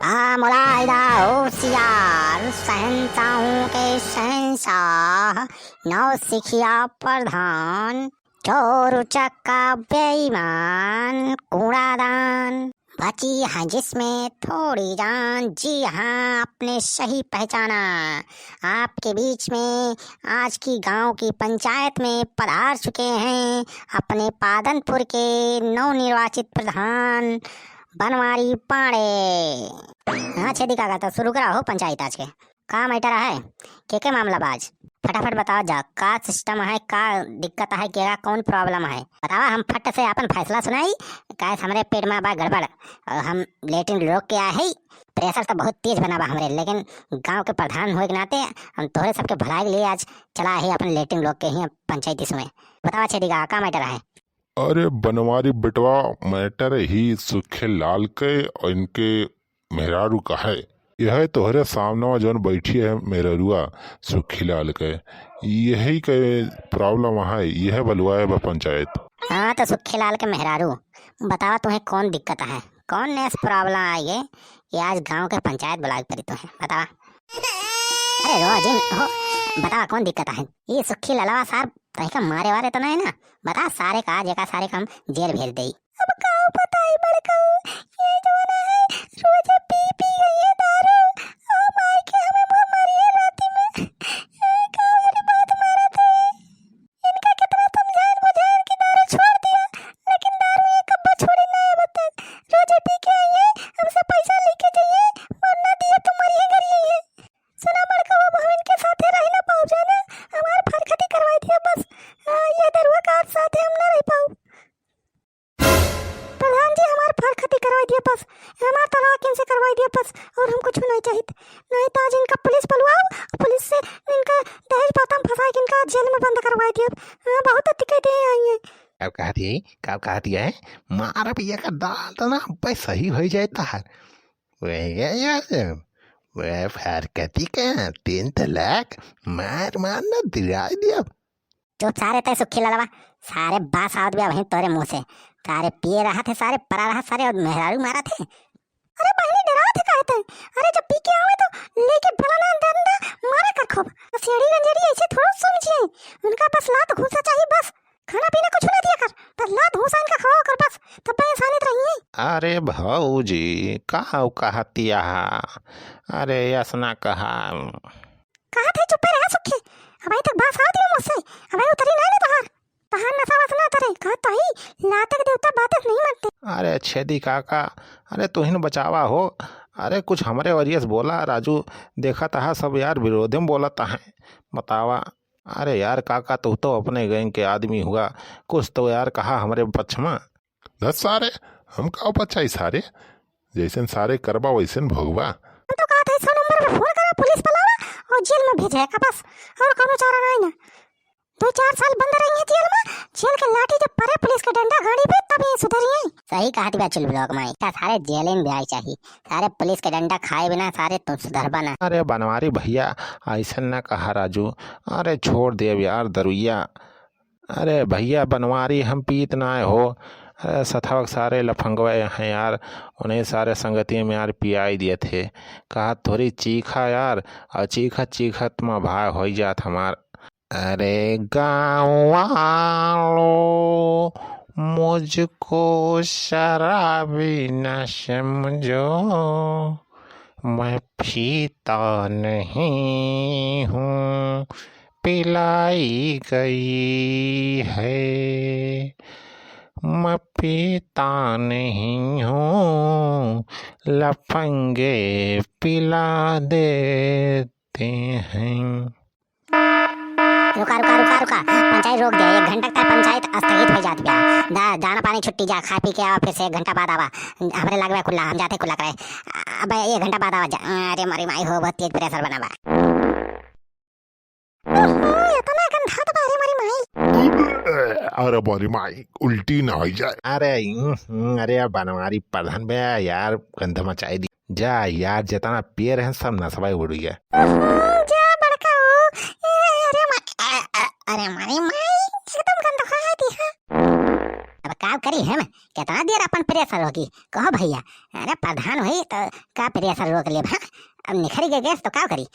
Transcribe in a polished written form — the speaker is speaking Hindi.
मुलाहिदा होशियार शहंशाहों के शहंशाह नौसिखिया प्रधान चोर उचक्का बेईमान कूड़ादान बची है जिसमें थोड़ी जान। जी हाँ, आपने सही पहचाना। आपके बीच में आज की गांव की पंचायत में पधार चुके हैं अपने पादनपुर के नवनिर्वाचित प्रधान बनवारी पाड़े। हाँ छेदी काका, तो शुरू करा हो पंचायत आज के का मैटर है के मामला बाज। फटाफट बताओ जा, का सिस्टम है, का दिक्कत है, क्या कौन प्रॉब्लम है बतावा। हम फट से अपन फैसला सुनाई। का हमारे पेट में बा गड़बड़, हम लेटिन रोक के आए है। प्रेशर तो बहुत तेज बना बा हमरे, लेकिन गांव के प्रधान होए के नाते हम तोहरे सबके भलाई के लिए आज चला है अपन लेटिन रोक के ही पंचायती में। बतावा छेदी का मैटर है। अरे बनवारी बिटवा, मैटर ही सुखे लाल के और इनके मेहरारू का है। यह तोहरे सामने जौन बैठी है मेहरुआ सुखी लाल के, यही के प्रॉब्लम है, यह बलुआ है पंचायत। हाँ तो सुखी लाल के मेहरारू बतावा तुम्हें कौन दिक्कत है, कौन ने प्रॉब्लम आई है कि आज गांव के पंचायत बुला करी तुम्हें बतावा। अरे रोजिन हो बतावा कौन दिक्कत है। ये सुखी लालवा साहब कहीं का मारे वारे तो नहीं ना, बता सारे का जेका सारे काम जेल भेज दे। अब काऊ बताई बड़का ये जो ना है रोज पी गई है दारू और मार के हमें मुंह मारी है राती में। का वाली बात मारा थे इनका कितना समझाएं बुझाएं कि दारू छोड़ दिया, लेकिन दारू ये कब छोड़ी ना है बता। रोज पी के आई है, हमसे पैसा लेके जाइए वरना दिया तुम्हारी है घर यही है। सुना बड़का वो बहन के साथ रह ना पाओ जाना, हमार फरखती करवाई दिया बस। ये दरुआ का साथ हम ना रह पाओ। प्रधान जी हमार फरखती करवाई दिया बस, हमार तलाक इनसे करवाई दिया बस, और हम कुछ भी नहीं चाहिए। नहीं तो आज इनका पुलिस बुलवाओ, पुलिस से इनका दहेज पाता में फंसा के इनका जेल में बंद करवाई दिया। बहुत दिक्कतें आई हैं। कब कहती है मारा पिया का दाल तो ना भाई सही हो जाता है। वह फरकती का 3 तलाक मार मारना दिला दिया। चुप सारे तय सुखी ललवा, सारे बास आवत बिया वहीं तोरे मुंह से। सारे पिए रहा थे, सारे परा रहा सारे, और मेहरारू मारा थे। अरे बहनी डरा थे कहते हैं। अरे जब पी के आवे तो लेके बड़ा ना अंदर मारा कर खूब। सीढ़ी गंजेड़ी ऐसे थोड़ा समझिए, उनका बस लात घूसा चाहिए बस, खाना पीना कुछ ना दिया कर, पर लात घूसा इनका खवा कर बस, तब इंसानियत रही। अरे भाऊजी कहतिया, अरे यसना कहा थे चुप रहा सुखी। अबे तक बात आती है मुझसे, अबे उतरी ना तहार तहार नशा वसना तरे कहता ही लातक देवता बातें नहीं मानते। अरे छेदी काका, अरे तू ही बचावा हो। अरे कुछ हमारे वजह से बोला राजू, देखा था सब यार विरोधी में बोला है बतावा। अरे यार काका तू तो अपने गैंग के आदमी हुआ, कुछ तो यार कहा हमारे पक्ष में। दस सारे हम का बच्चा सारे जैसे सारे करबा वैसे भोगवा। तो कहा था 100 नंबर पे फोन करा, पुलिस बुलावा और जेल में भेजे का बस, और कोनो चारा नहीं ना। 2-4 साल बंद रही है जेल में, जेल के लाठी जब परे पुलिस के डंडा गाड़ी पे तब ये सुधरी है। सही कहा थी चल ब्लॉक में क्या सारे जेल में ब्याह चाहिए, सारे पुलिस के डंडा खाए बिना सारे तुम सुधर बना। अरे बनवारी भैया ऐसा न कहा राजू, अरे छोड़ दे यार दरुइया। अरे भैया बनवारी हम पीत ना हो, अरे सथावक सारे लफंगवे हैं यार, उन्हें सारे संगति में यार पियाई दिए थे। कहा थोड़ी चीखा यार, और चीखा तुम भाई हो जात हमार। अरे गाँव वालों मुझको शराबी न समझो, मैं पीता नहीं हूँ, पिलाई गई है। मैं पीता नहीं हूँ, लफंगे पिला देते हैं। रुका पंचायत रोक दिया। 1 घंटा तक पंचायत स्थगित हो जाती है। दाना पानी छुट्टी जा, खा पी के आवा, फिर से 1 घंटा बाद आवा। हमरे लगवा खुला, हम जाते खुला करे। अब 1 घंटा बाद आवा जा। अरे मरी माई हो, बहुत तेज प्रेशर बना बा। इतना गंधा तो अरे मरी माई, अरे बोरी माई उल्टी ना हो जाए। अरे बनवारी प्रधान बे यार गंध मचाई दी जा यार, जितना पिए रहे सब नसवाई उड़ गया। अरे मारी माई एकदम गंदा है दी है। अब काम करे करी हम कितना देर अपन प्रेशर रोकी कहो भैया। अरे प्रधान हुई तो का प्रेशर रोक ले अब निखर के गैस तो का करी